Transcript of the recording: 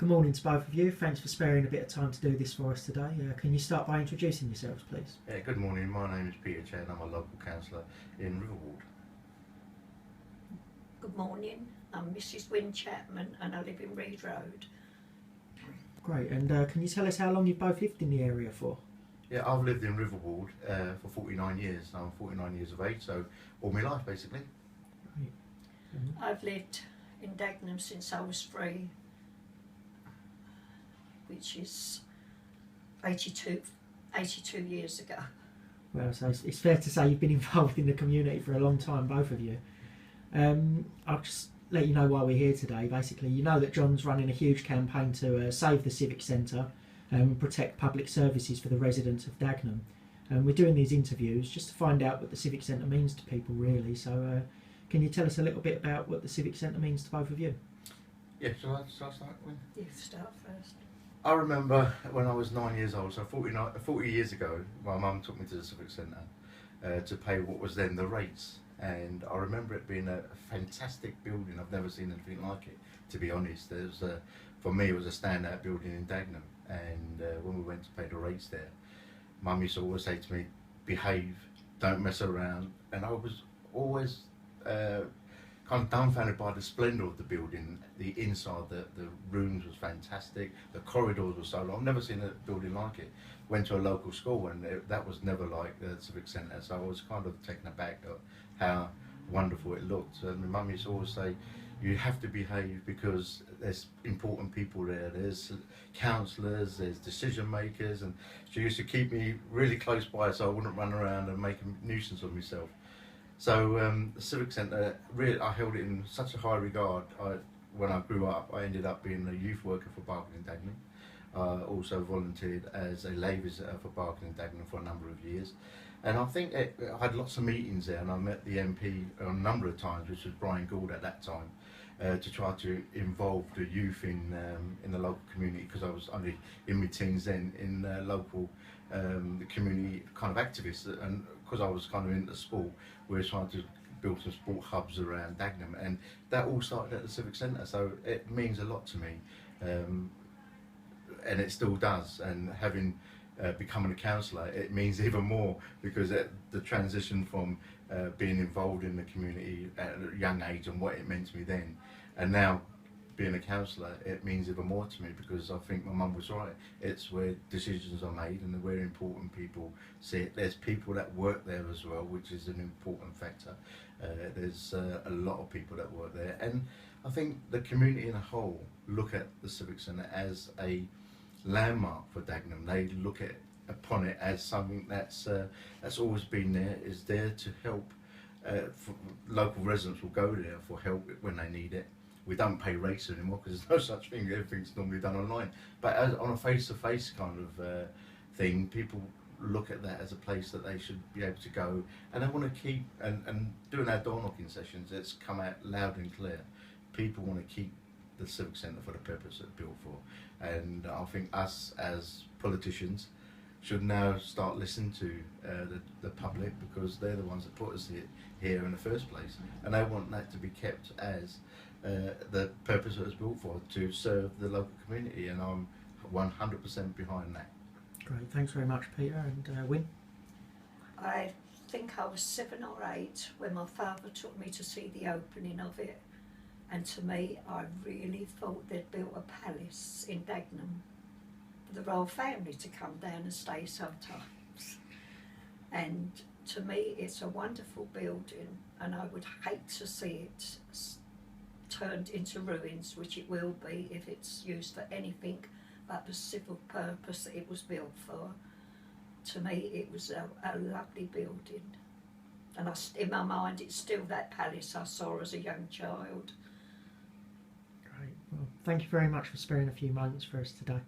Good morning to both of you. Thanks for sparing a bit of time to do this for us today. Can you start by introducing yourselves, please? Yeah, good morning. My name is Peter Chen. I'm a local councillor in Riverwood. Good morning. I'm Mrs. Wynne Chapman and I live in Reed Road. Great. And can you tell us how long you've both lived in the area for? Yeah, I've lived in Riverwood for 49 years. I'm 49 years of age, so all my life basically. Great. I've lived in Dagenham since I was 3, which is 82 years ago. Well, so it's fair to say you've been involved in the community for a long time, both of you. I'll just let you know why we're here today. Basically, you know that Jon's running a huge campaign to save the Civic Centre and protect public services for the residents of Dagenham. We're doing these interviews just to find out what the Civic Centre means to people, really. So can you tell us a little bit about what the Civic Centre means to both of you? Yeah, shall I start with? You start first. I remember when I was 9 years old, so 40 years ago, my mum took me to the Civic Centre to pay what was then the rates. And I remember it being a fantastic building. I've never seen anything like it, to be honest. For me, it was a standout building in Dagenham. And when we went to pay the rates there, Mum used to always say to me, behave, don't mess around. And I was always kind of dumbfounded by the splendour of the building. The inside, the rooms was fantastic. The corridors were so long. I've never seen a building like it. Went to a local school and that was never like the Civic Centre. So I was kind of taken aback at how wonderful it looked. And my mum used to always say, you have to behave because there's important people there. There's councillors, there's decision makers, and she used to keep me really close by so I wouldn't run around and make a nuisance of myself. So the Civic Centre, really, I held it in such a high regard. When I grew up, I ended up being a youth worker for Barking and Dagenham. I also volunteered as a lay visitor for Barking and Dagenham for a number of years. And I think I had lots of meetings there, and I met the MP a number of times, which was Brian Gould at that time, to try to involve the youth in the local community, because I was only in my teens then, in local community kind of activists, and because I was kind of into sport, we were trying to build some sport hubs around Dagenham, and that all started at the Civic Centre, so it means a lot to me, and it still does. And having becoming a councillor, it means even more, because the transition from being involved in the community at a young age and what it meant to me then, and now being a councillor, it means even more to me, because I think my mum was right. It's where decisions are made and where important people see it. There's people that work there as well, which is an important factor. There's a lot of people that work there, and I think the community in a whole look at the Civic Centre as a landmark for Dagenham. They look upon it as something that's always been there, is there to help. Local residents will go there for help when they need it. We don't pay rates anymore because there's no such thing. Everything's normally done online. But as on a face-to-face kind of thing, people look at that as a place that they should be able to go, and they want to keep, and doing our door knocking sessions, it's come out loud and clear. People want to keep the Civic Centre for the purpose it's built for, and I think us as politicians should now start listening to the public, because they're the ones that put us here in the first place, and they want that to be kept as the purpose it was built for, to serve the local community, and I'm 100% behind that. Great, thanks very much, Peter. And Wynne? I think I was 7 or 8 when my father took me to see the opening of it, and to me, I really thought they'd built a palace in Dagenham for the royal family to come down and stay sometimes. And to me, it's a wonderful building, and I would hate to see it turned into ruins, which it will be if it's used for anything but the civil purpose that it was built for. To me, it was a lovely building, and in my mind, it's still that palace I saw as a young child. Great. Well, thank you very much for sparing a few moments for us today.